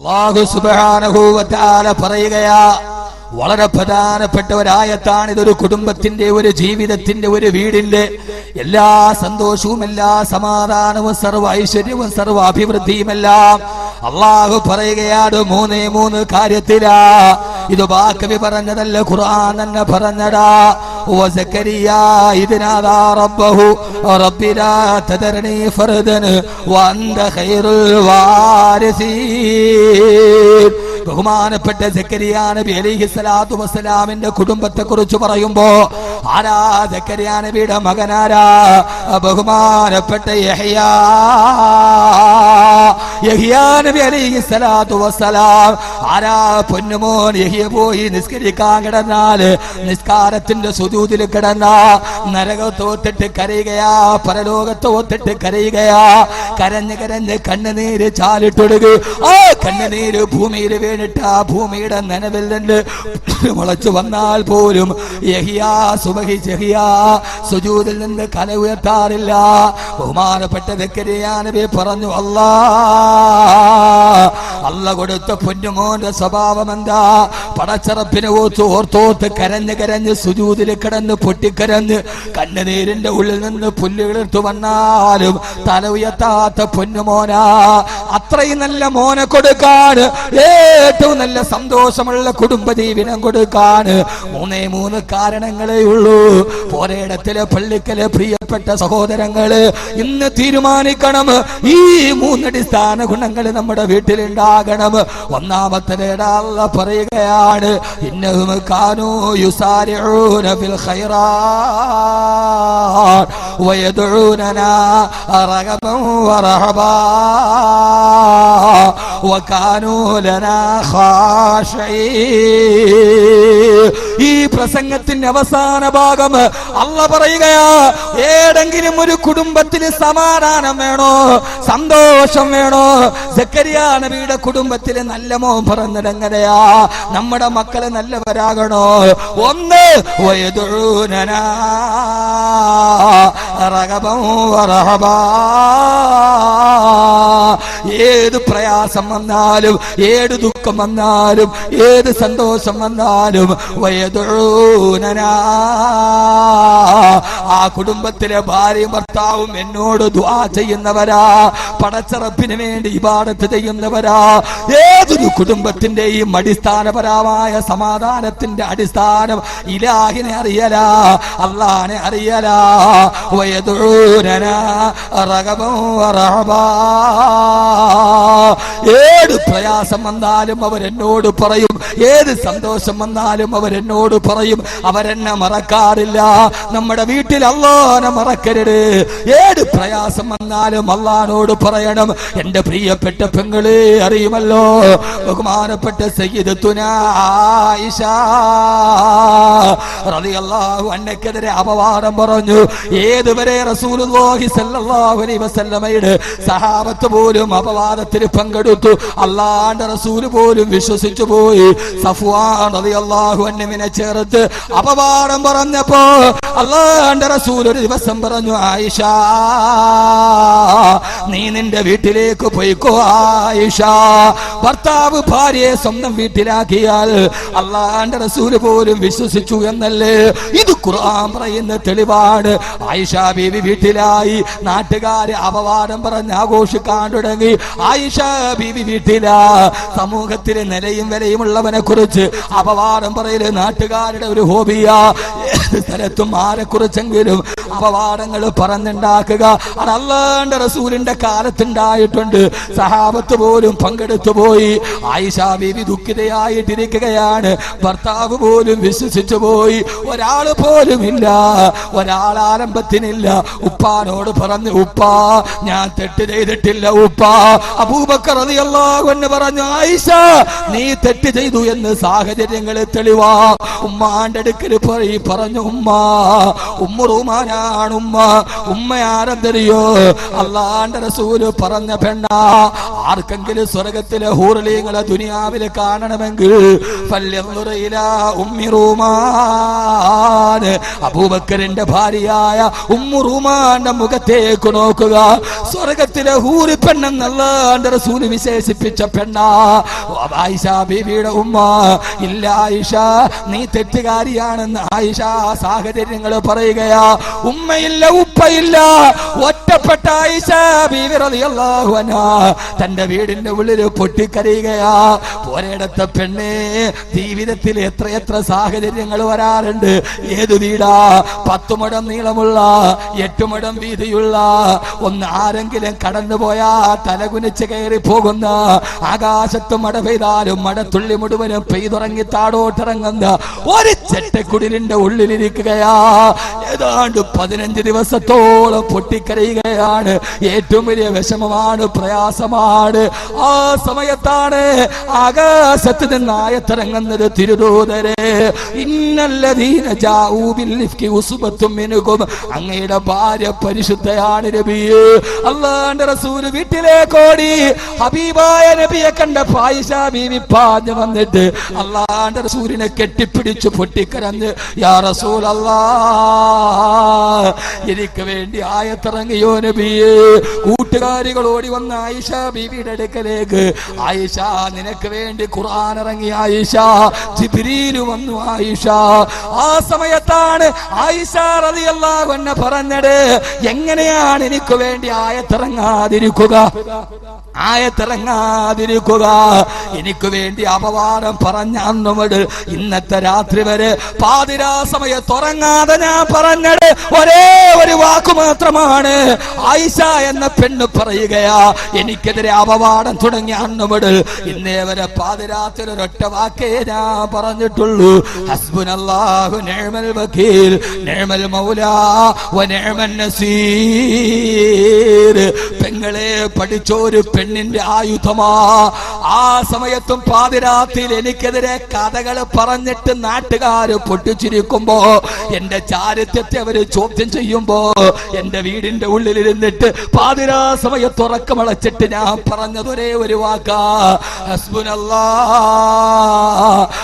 അല്ലാഹു സുബ്ഹാനഹു വ തആല പറയുകയാ, വളരെ പ്രധാനപ്പെട്ട ഒരായത്താണ്. ഇതൊരു കുടുംബത്തിന്റെ, ഒരു ജീവിതത്തിന്റെ, ഒരു വീടിന്റെ എല്ലാ സന്തോഷവും, എല്ലാ സമാധാനവും, സർവ്വ ഐശ്വര്യവും, സർവ്വ അഭിവൃദ്ധിയുമെല്ലാം അള്ളാഹു പറയുകയാണ് മൂന്ന് കാര്യത്തിലാ. ഇത് ബാക്കി പറഞ്ഞതല്ല, ഖുർആൻ തന്നെ പറഞ്ഞടാ. വസക്കരിയാ ഇദ് നാദാ റബ്ബഹു റബ്ബി ലാ തദർനി ഫർദൻ വഅന്ത ഖൈറുൽ വാരിസീൻ. ബഹുമാനപ്പെട്ട സക്കരിയ നബി അലൈഹിസ്സലാത്തു വസ്സലാമിന്റെ കുടുംബത്തെ കുറിച്ച് പറയുമ്പോ ആരാ സക്കരിയ നബിയുടെ മകനാരാ? ബഹുമാനപ്പെട്ട യഹ്യാ നബി അലൈഹിസ്സലാത്തു വസ്സലാം. ആരാ? പൊന്നുമോൻ യഹ്യ പോയി നിസ്കരിക്കാൻ കിടന്നാല് നിസ്കാരത്തിന്റെ സുജൂദിൽ കിടന്ന നരകത്തോത്തിട്ട് കരയുകയാ, പരലോകത്തോത്തിട്ട് കരയുകയാ. കരഞ്ഞ് കരഞ്ഞ് കണ്ണുനീര് ചാലിട്ടൊടുകു. ആ കണ്ണുനീര് ഭൂമിയിൽ വീണിട്ട് ആ ഭൂമിയുടെ നനവിൽ നിന്ന് മുളച്ചു വന്നാൽ പോലും യഹ്യാ സുബഹി യഹ്യാ സുജൂദിൽ നിന്ന് കല ഉയർത്താറില്ല. ബഹുമാനപ്പെട്ട സക്കരിയ നബി പറഞ്ഞു, അല്ല കൊടുത്ത പൊന്നുമോന്റെ സ്വഭാവം എന്താ? പടച്ചറപ്പിനെ ഓർത്തോർത്തോത്ത് കരഞ്ഞ് കരഞ്ഞ് സുജൂദിൽ കിടന്ന് പൊട്ടിക്കരഞ്ഞ് കണ്ണുനീരിന്റെ ഉള്ളിൽ നിന്ന് പുല്ലുകളെടുത്തു വന്നാലും തല ഉയർത്താത്ത പൊന്നുമോനാ. അത്രയും നല്ല മോനെ കൊടുക്കാൻ, ഏറ്റവും നല്ല സന്തോഷമുള്ള കുടുംബജീവനം കൊടുക്കാൻ മൂന്ന് കാരണങ്ങളേ ഉള്ളൂ. പോരയിടത്തിലെ പള്ളിക്കലെ പ്രിയപ്പെട്ട സഹോദരങ്ങള് ഇന്ന് തീരുമാനിക്കണം, ഈ 3 അടിസ്ഥാന ഗുണങ്ങൾ നമ്മുടെ വീട്ടിലുണ്ടാകണം. ഒന്നാമത്തെ അല്ലാഹു പറയുകയാണ്, ഇന്നഹും കാനൂ യുസാരിഊന ഫിൽ ഖൈറാത്ത് വയദഊനനാ റഗബൻ വറഹബാ വകാനൂ ലനാ ഖാശഈൻ. ഈ പ്രസംഗത്തിന്റെ അവസാന ഭാഗം അല്ലാഹു പറയുകയാ, ഏതെങ്കിലും ഒരു കുടുംബത്തിന് സമാധാനം വേണോ, സന്തോഷം വേണോ? സക്കരിയ നബിയുടെ കുടുംബത്തിലെ നല്ല മോൻ പറഞ്ഞതെങ്ങനെയാ? നമ്മുടെ മക്കളെ നല്ലവരാകണോ? ഒന്ന്, വയദഊനനാ റഗബൻ വറഹബാ. ഏത് പ്രയാസം വന്നാലും, ഏത് ദുഃഖം വന്നാലും, ഏത് സന്തോഷം വന്നാലും വയദഊനനാ, ആ കുടുംബത്തിലെ ഭാര്യയും ഭർത്താവും എന്നോട് ദുആ ചെയ്യുന്നവരാ, പടച്ചറപ്പിന് വേണ്ടി ഇബാദത്ത് ചെയ്യുന്നവരാ. ഏതൊരു കുടുംബത്തിന്റെയും അടിസ്ഥാനപരമായ സമാധാനത്തിന്റെ അടിസ്ഥാനം ഇലാഹിനെ അറിയലാ, അല്ലാഹനെ അറിയലാ. വയദഊനനാ റഗബൻ വറഹബാ. ഏത് പ്രയാസം വന്നാലും അവരെന്നോട് പറയും, ഏത് സന്തോഷം വന്നാലും അവരെന്നോട് പറയും. അവരെന്നെ മറക്കാറില്ല. നമ്മുടെ വീട്ടിൽ അല്ലാഹനെ മറക്കരുത്. ഏത് പ്രയാസം വന്നാലും അല്ലാഹനോട് പറയണം. എന്റെ പ്രിയപ്പെട്ട പെങ്ങളെ അറിയുമല്ലോ, ബഹുമാനപ്പെട്ട സയ്യിദത്തുനാ ആയിഷ റളിയല്ലാഹു അൻഹക്കെതിരെ അപവാദം പറഞ്ഞു. ഏതുവരെ റസൂലുള്ളാഹി സ്വല്ലല്ലാഹു അലൈഹി വസല്ലമയുടെ സഹാബത്ത് പോലും അപവാദത്തിന് പങ്കെടുത്തു. അല്ലാഹുവിന്റെ റസൂൽ പോലും വിശ്വസിച്ചു പോയി. സഫ്വാൻ റളിയല്ലാഹു അൻഹുവിനെ ചേർത്ത് അപവാദം പറഞ്ഞപ്പോ അല്ലാഹുവിന്റെ റസൂൽ ഒരു ദിവസം പറഞ്ഞു, ആയിഷ നീ നിന്റെ വീട്ടിലേക്ക് പോയിക്കോ. ആയിഷ, ഭർത്താവ് ഭാര്യയെ സ്വന്തം വീട്ടിലാക്കിയാൽ അല്ലാഹുവിന്റെ റസൂൽ പോലും വിശ്വസിച്ചു എന്നല്ലേ ഇത് ഖുർആൻ പറയുന്ന തെളിവാണ്. ആയിഷ ബീവി വീട്ടിലായി. നാട്ടുകാര് അപവാദം പറഞ്ഞ് ആഘോഷിക്കാൻ തുടങ്ങി. ആയിഷ ബീവി വീട്ടിലാ. സമൂഹത്തിലെ നിലയും വിലയുമുള്ളവനെ കുറിച്ച് അപവാദം പറയല് നാട്ടുകാരുടെ ഒരു ഹോബിയാ. ഏത് സ്ഥലത്തും ആരെ കുറിച്ചെങ്കിലും അപവാദങ്ങൾ പറഞ്ഞുണ്ടാക്കുക. അത് അല്ലാഹുവിന്റെ റസൂലിന്റെ കാലത്തുണ്ടായിട്ടുണ്ട്. സഹാബത്ത് പോലും പങ്കെടുത്തു പോയി. ആയിഷ ബീവി ദുഃഖിതയായിട്ടിരിക്കുകയാണ്. ഭർത്താവ് പോലും വിശ്വസിച്ചു പോയി. ഒരാൾ പോലും ഇല്ല, ഒരാൾ ആരംഭത്തിനില്ല. ഉപ്പാനോട് പറഞ്ഞു, ഉപ്പാ ഞാൻ തെറ്റ് ചെയ്തിട്ടില്ല ഉപ്പാ. അബൂബക്കർ റളിയല്ലാഹു അൻഹു പറഞ്ഞു, ആയിഷ നീ തെറ്റ് ചെയ്തു എന്ന് സാഹചര്യങ്ങളെ തെളിവാ. ഉമ്മാന്റെ അടുക്കൽ പറഞ്ഞു, ഉമ്മ റൂമാനാണ് ഉമ്മ. ഉമ്മ ആരെന്തറിയോ? അല്ലാഹുവിന്റെ റസൂല് പറഞ്ഞ പെണ്ണാ. ആർക്കെങ്കിലും സ്വർഗത്തിലെ ഹൂറലീങ്ങളെ ദുനിയാവിൽ കാണണമെങ്കിൽ ഫല്യൻദുർ ഇലാ ഉമ്മി റൂമാൻ. അബൂബക്കറിന്റെ ഭാര്യയായ ഉമ്മു റൂമാന്റെ മുഖത്തേക്ക് നോക്കുക. സ്വർഗത്തിലെ ഹൂറി പെണ്ണെന്ന് അല്ലാഹുവിന്റെ റസൂല് വിശേഷിപ്പിച്ച പെണ്ണാ ആയിഷ ബീവിയുടെ ഉമ്മ. ഇല്ല ആയിഷ, നീ തെറ്റുകാരിയാണെന്ന് ആയിഷ സാഹചര്യങ്ങൾ പറയുകയാ. ഉമ്മയില്ല, ഉപ്പയില്ല, ഒറ്റപ്പെട്ട ആയിഷ ബീവി റളിയല്ലാഹു അൻഹാ തന്റെ വീടിന്റെ ഉള്ളിൽ പൊട്ടിക്കരയുകയാ. ഒരിടത്തെ പെണ്ണേ, ജീവിതത്തിൽ എത്രയെത്ര സാഹചര്യങ്ങൾ വരാറുണ്ട്. ഏതു വീടാ? 10 മുഴം നീളമുള്ള 8 മുഴം വീതിയുള്ള ഒന്ന് ആരെങ്കിലും കടന്നുപോയാ തലകുനിച്ച് കയറി പോകുന്ന, ആകാശത്ത് മഴ പെയ്താലും മഴത്തുള്ളി മുഴുവനും പെയ്തുറങ്ങി താടോട്ടിറങ്ങുന്ന ഒരു ചെറ്റക്കുടിലിന്റെ ഉള്ളിലിരിക്കുകയാ. ഏതാണ്ട് 15 ദിവസത്തോളം പൊട്ടിക്കരയുകയാണ്. ഏറ്റവും വലിയ വിഷമമാണ്, പ്രയാസമാണ്. ആ സമയത്താണ് ആകാശത്ത് നിന്ന് ആയത്തിറങ്ങുന്നത്, തിരുദൂതരെ ഇന്നല്ലദീന ജാഊ ബിൽഇഫ്കി ഉസ്ബത്തും മിൻകും. അങ്ങയുടെ ഭാര്യ പരിശുദ്ധയാണ് നബിയേ. അല്ലാഹുവിന്റെ റസൂൽ വീട്ടിലേക്ക് ഓടി. ഹബീബായ നബിയെ കണ്ട ആയിഷ ബീവി പാഞ്ഞു വന്നിട്ട് അല്ലാഹുവിന്റെ റസൂലിനെ കെട്ടിപ്പിടിച്ചു പൊട്ടിക്കരഞ്ഞ്, യാ റസൂലല്ലാഹ്, എനിക്ക് വേണ്ടി ആയത്തിറങ്ങിയോ നബിയേ. കൂട്ടുകാരികൾ ഓടി വന്ന ആയിഷ ബീവിയുടെ അടുക്കലേക്ക്, ആയിഷ നിനക്ക് വേണ്ടി ഖുർആൻ ഇറങ്ങി ആയിഷ, ജിബ്രീൽ വന്നു ആയിഷ. ആ സമയത്താണ് ആയിഷ റളിയല്ലാഹു അൻഹ പറഞ്ഞത്, എങ്ങനെയാണ് എനിക്ക് വേണ്ടി ആയത്തിറങ്ങാതിരിക്കുക, ആയത്തിറങ്ങാതിരിക്കുക? എനിക്ക് വേണ്ടി അപവാദം പറഞ്ഞ അന്ന് മുതൽ ഇന്നത്തെ രാത്രി വരെ പാതിരാ സമയത്ത് ഉറങ്ങാതെ ഞാൻ പറഞ്ഞത് ഒരേ ഒരു വാക്കു മാത്രമാണ്. ആയിഷ എന്ന പെണ്ണ് പറയുകയാ, എനിക്കെതിരെ അപവാദം തുടങ്ങിയ അന്ന് മുതൽ ഇന്നേ വരെ പാതിരാത്രി ഒരൊറ്റ വാക്കേ ഞാൻ പറഞ്ഞിട്ടുള്ളൂ, ഹസ്ബുനല്ലാഹു നിഅമൽ വകീൽ നിഅമൽ മൗലാ വ നിഅമൻ നസീർ. പെങ്ങളെ, പഠിച്ചോരു പെണ്ണിന്റെ ആയുധമാ. ആ സമയത്തും പാതിരാത്രിയിൽ എനിക്കെതിരെ കഥകൾ പറഞ്ഞിട്ട് നാട്ടുകാര് പൊട്ടിച്ചിരിക്കുമ്പോ, എന്റെ ചാരിത്യത്തെ അവര് ചോദ്യം ചെയ്യുമ്പോ, എന്റെ വീടിന്റെ ഉള്ളിലിരുന്നിട്ട് പാതിരാ സമയത്ത് ഉറക്കമളച്ചിട്ട് ഞാൻ പറഞ്ഞത് ഒരേ ഒരു വാക്കാ,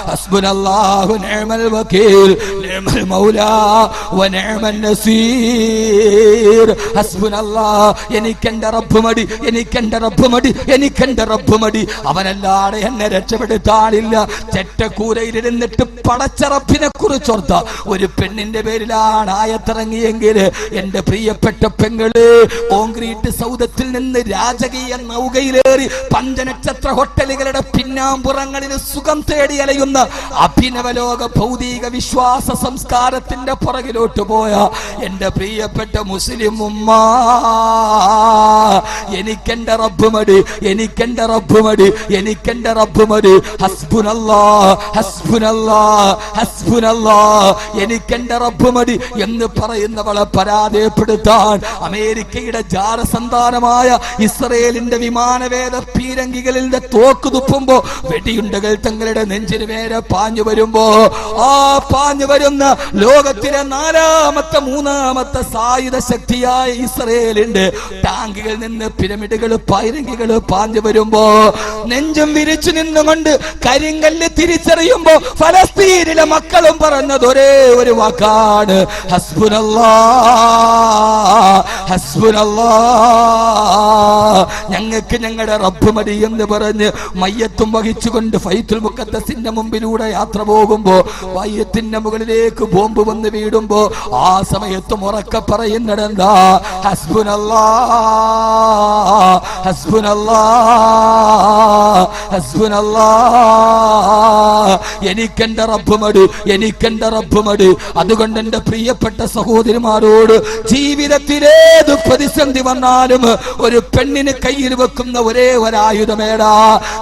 ഹസ്ബുനല്ലാഹു നിഅമൽ വകീൽ നിഅമൽ മൗലാ വ നിഅമൻ നസീർ. ഹസ്ബുനല്ലാഹ്, എനിക്കെന്റെ റബ്ബ് മതി, എനിക്കെന്റെ റബ്ബ് മതി, എനിക്കെന്റെ റബ്ബ് മതി, അവനല്ലാതെ എന്നെ രക്ഷപ്പെടുത്താനില്ല. ചെറ്റക്കൂരയിലിരുന്നിട്ട് പടച്ച റബ്ബിനെ കുറിച്ചോർത്ത ഒരു പെണ്ണിന്റെ പേരിലാണ് ആയത്തിറങ്ങിയെങ്കിൽ, എന്റെ പ്രിയപ്പെട്ട പെങ്ങള്, കോൺക്രീറ്റ് സൗധത്തിൽ നിന്ന് രാജകീയ നൗകയിലേറി 5 നക്ഷത്ര ഹോട്ടലുകളുടെ പിന്നാമ്പുറങ്ങളിൽ സുഖം തേടി അലയുന്ന അഭിനവലോക ഭൗതിക വിശ്വാസ സംസ്കാരത്തിന്റെ പുറകിലോട്ട് പോയ എന്റെ പ്രിയപ്പെട്ട മുസ്ലിം ഉമ്മ, എനിക്കെന്റെ റബ്ബ് മതി, എനിക്കെന്റെ റബ്ബ് മതി, എനിക്കെന്റെ റബ്ബ് മതി. ഹസ്ബുനല്ലാഹ്, ഹസ്ബുനല്ലാഹ്, ഹസ്ബുനല്ലാഹ്, എനിക്കെന്റെ റബ്ബ് മതി എന്ന് പറയുന്നവളെ പരാജയപ്പെടുത്താൻ അമേരിക്കയുടെ ജാരസന്താനമായ ഇസ്രയേലിന്റെ വിമാനവേദ പീരങ്കികളിൽ തോക്ക് തുപ്പുമ്പോ വെടിയുണ്ടകൾ തങ്ങളുടെ നെഞ്ചിന് നേരെ പാഞ്ഞു വരുമ്പോ, ആ പാഞ്ഞു വരുന്ന ലോകത്തിലെ 3ാമത്തെ സായുധ ശക്തിയായ ഇസ്രയേലിന്റെ ടാങ്കുകളിൽ നിന്ന് പിരമിഡുകൾ പൈരങ്കികൾ പാഞ്ഞു വരുമ്പോ, നെഞ്ചും വിരിച്ചു നിന്നുകൊണ്ട് കരിങ്കല്ല് തിരിച്ചറിയുമ്പോ ഫലസ്തീനിലെ മക്കളും പറഞ്ഞത് ഒരേ ഒരു വാക്കാണ്, ഹസ്ബുനല്ലാഹ്, ഹസ്ബുനല്ലാഹ്, ഞങ്ങൾക്ക് ഞങ്ങളുടെ റബ്ബ് മതി എന്ന് പറഞ്ഞ് മയ്യത്തും വഹിച്ചുകൊണ്ട് ബൈത്തുൽ മുഖദ്ദസിന്റെ മുമ്പിലൂടെ യാത്ര പോകുമ്പോ, മയ്യത്തിന്റെ മുകളിലേക്ക് ബോംബ് വന്ന് വീടുമ്പോ, ആ സമയത്തും ഉറക്കെ പറയുന്നതെന്താ, ഹസ്ബുനല്ലാഹ്, ഹസ്ബുനല്ലാഹ്, ഹസ്ബുനല്ലാഹ്, എനിക്കെന്റെ റബ്ബ് മതി, എനിക്കെന്റെ റബ്ബ് മതി. അതുകൊണ്ട് എന്റെ പ്രിയപ്പെട്ട സഹോദരിമാരോട്, ജീവിതത്തിലേത് പ്രതിസന്ധി വന്നാലും ഒരു പെണ്ണിന് കയ്യിൽ വെക്കുന്ന ഒരേ ഒരായുധമേടാ.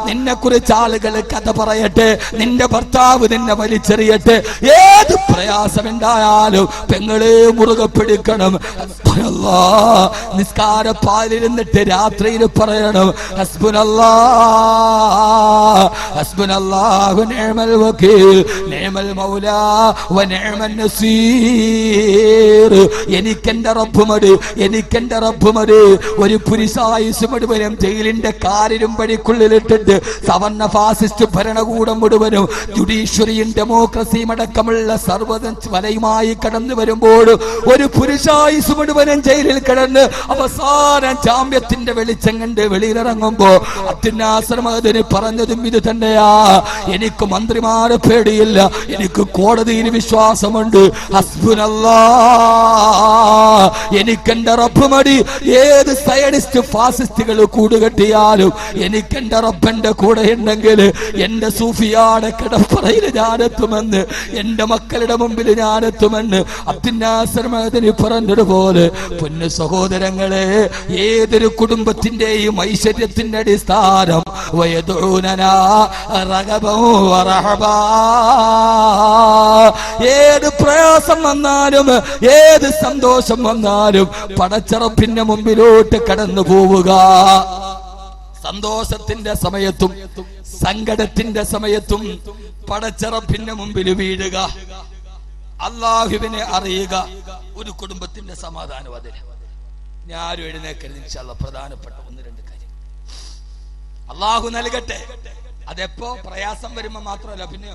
നിന്നെ കുറിച്ച് ആളുകൾ കഥ പറയട്ടെ, നിന്റെ ഭർത്താവ് നിന്നെ വലിച്ചെറിയട്ടെ, ഏത് പ്രയാസമുണ്ടായാലും പെങ്ങളെ മുറുകെ പിടിക്കണം. നിസ്കാരപ്പാലിരുന്നിട്ട് രാത്രിയിൽ പറയണം, ഹസ്ബുനല്ലാഹ്, ഹസ്ബുനല്ലാഹു നിഅമൽ വകീൽ നിഅമൽ മൗലാ വ നിഅമൻ നസീർ. എനിക്കെന്റെ റബ്ബുമട്, എനിക്കെന്റെ റബ്ബുമട്. ഒരു പുരുഷായുസ് മുഴുവനും ജയിലിന്റെ കാരിലും പടിക്കുള്ളിലിട്ടിട്ട് സവർണ ഫാസിസ്റ്റ് ഭരണകൂടം മുഴുവനും ജുഡീഷ്യറിയും ഡെമോക്രസിയും അടക്കമുള്ള സർവ്വതും വലയുമായി കടന്നു വരുമ്പോൾ ഒരു പുരുഷായുസ് മുഴുവനും ജയിലിൽ കിടന്ന് അവസാനം ജാമ്യത്തിന്റെ വെളിച്ചം കണ്ട് വെളിയിലിറങ്ങുമ്പോ അബ്ദുന്നാസർ പറഞ്ഞതും ഇത് തന്നെയാ. എനിക്ക് മന്ത്രിമാരെ പേടിയില്ല, എനിക്ക് കോടതിയിൽ വിശ്വാസമുണ്ട്. ഹസ്ബുനല്ലാഹ്, എനിക്കെന്റെ റബ്ബ് മതി. ഏത് സയനിസ്റ്റ് ഫാസിസ്റ്റുകൾ കൂടുകെട്ടിയാലും എനിക്കെന്റെ റബ്ബന്റെ കൂടെ ഉണ്ടെങ്കിൽ എന്റെ സൂഫിയാടെ കിടപ്പറയിൽ ഞാനെത്തുമെന്ന്, എന്റെ മക്കളുടെ മുമ്പിൽ ഞാനെത്തുമെന്ന് അബ്ദുന്നാസർ മഅദനി പറഞ്ഞതുപോലെ പൊന്നു സഹോദരങ്ങളെ, ഏതൊരു കുടുംബത്തിന്റെയും ഐശ്വര്യത്തിന്റെ അടിസ്ഥാനം വയദൂനനാ റഗബൻ വറഹബാ. ഏത് പ്രയാസം വന്നാലും ഏത് സന്തോഷം വന്നാലും പടച്ചറപ്പിന്റെ മുമ്പിലോട്ട് കടന്നു പോവുക. സന്തോഷത്തിന്റെ സമയത്തും സങ്കടത്തിന്റെ സമയത്തും പടച്ചറപ്പിന്റെ മുമ്പിൽ വീഴുക, അള്ളാഹുവിനെ അറിയുക. ഒരു കുടുംബത്തിന്റെ സമാധാനം അതിന്. ഞാൻ ആരും എഴുന്നേക്കരുത്. ഇൻഷാ അല്ലാഹ് പ്രധാനപ്പെട്ട 1-2 കാര്യം അള്ളാഹു നൽകട്ടെ. അതെപ്പോ പ്രയാസം വരുമ്പോ മാത്രമല്ല, പിന്നെ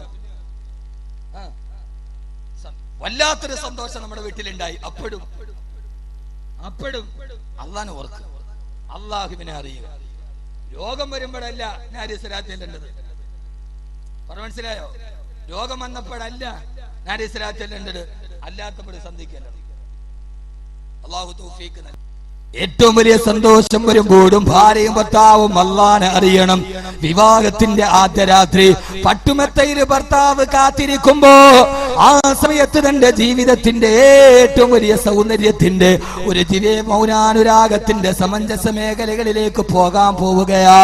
വല്ലാത്തൊരു സന്തോഷം നമ്മുടെ വീട്ടിലുണ്ടായി. അപ്പോഴും അള്ളാഹിനെ ഓർക്കുക, അള്ളാഹുവിനെ അറിയുക. രോഗം വരുമ്പോഴല്ല നാരിസലാത്തേണ്ടത്. മനസ്സിലായോ? രോഗം വന്നപ്പോഴല്ല നാരിസലാത്തേണ്ടത്, അല്ലാത്തപ്പോൾ സന്ധിക്കേണ്ടത്. അള്ളാഹു തൗഫീഖ് നൽകട്ടെ. ഏറ്റവും വലിയ സന്തോഷം വരുമ്പോഴും ഭാര്യയും ഭർത്താവും അല്ലാഹനെ അറിയണം. വിവാഹത്തിന്റെ ആദ്യ രാത്രി പട്ടുമെത്തയിൽ ഭർത്താവ് കാത്തിരിക്കുമ്പോ ആ സമയത്ത് തന്റെ ജീവിതത്തിന്റെ ഏറ്റവും വലിയ സൗന്ദര്യത്തിന്റെ ഒരു ദിവ്യ മൗനാനുരാഗത്തിന്റെ സമഞ്ജസ മേഖലകളിലേക്ക് പോകാൻ പോവുകയാ.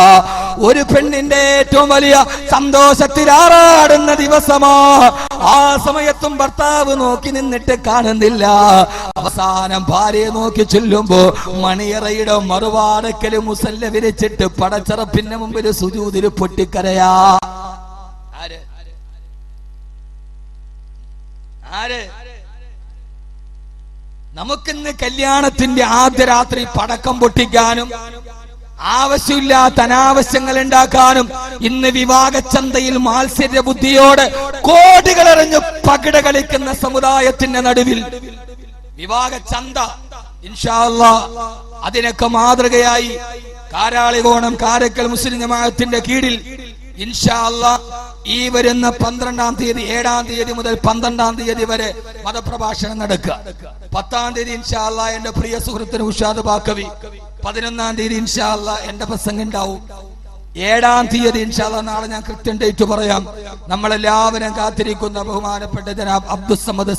ഒരു പെണ്ണിന്റെ ഏറ്റവും വലിയ സന്തോഷത്തിൽ ആറാടുന്ന ദിവസമാ. ആ സമയത്തും ഭർത്താവ് നോക്കി നിന്നിട്ട് കാണുന്നില്ല. അവസാനം ഭാര്യയെ നോക്കി ചൊല്ലുമ്പോ മണിയറയുടെ മറുവാടക്കല് മുസല്ല വിരിച്ചിട്ട് പടച്ചറപ്പിന്റെ മുമ്പിൽ സുജൂദിൽ പൊട്ടിക്കരയാ. ആര്? നമുക്കിന്ന് കല്യാണത്തിന്റെ ആദ്യ രാത്രി പടക്കം പൊട്ടിക്കാനും ആവശ്യമില്ലാത്ത അനാവശ്യങ്ങൾ ഉണ്ടാക്കാനും ഇന്ന് വിവാഹച്ചന്തയിൽ മാത്സര്യ ബുദ്ധിയോടെ കോടികൾ എറിഞ്ഞ് പകിട കളിക്കുന്ന സമുദായത്തിന്റെ നടുവിൽ വിവാഹച്ചന്ത ഇൻഷാ അല്ലാഹ് അതിനൊക്കെ മാതൃകയായി കാരാളികോണം കാരക്കൽ മുസ്ലിം ജമാഅത്തിന്റെ കീഴിൽ ഇൻഷാ അല്ലാഹ് ഈ വരുന്ന 12-ാം തീയതി 7-ാം തീയതി മുതൽ 12-ാം തീയതി വരെ മതപ്രഭാഷണം നടക്കുക. 10-ാം തീയതി ഇൻഷാ അല്ലാഹ് എന്റെ പ്രിയ സുഹൃത്തിന് ഉഷാദ് ബാക്കവി, 11-ാം തീയതി ഇൻഷാ അല്ലാഹ് എന്റെ പ്രസംഗം ഉണ്ടാവും. 7-ാം തീയതി ഇൻഷാ അല്ലാഹ് നാളെ ഞാൻ കൃത്യം ഡേറ്റ് പറയാം. നമ്മളെല്ലാവരും കാത്തിരിക്കുന്ന ബഹുമാനപ്പെട്ട ജനാബ് അബ്ദുസ് സമദ്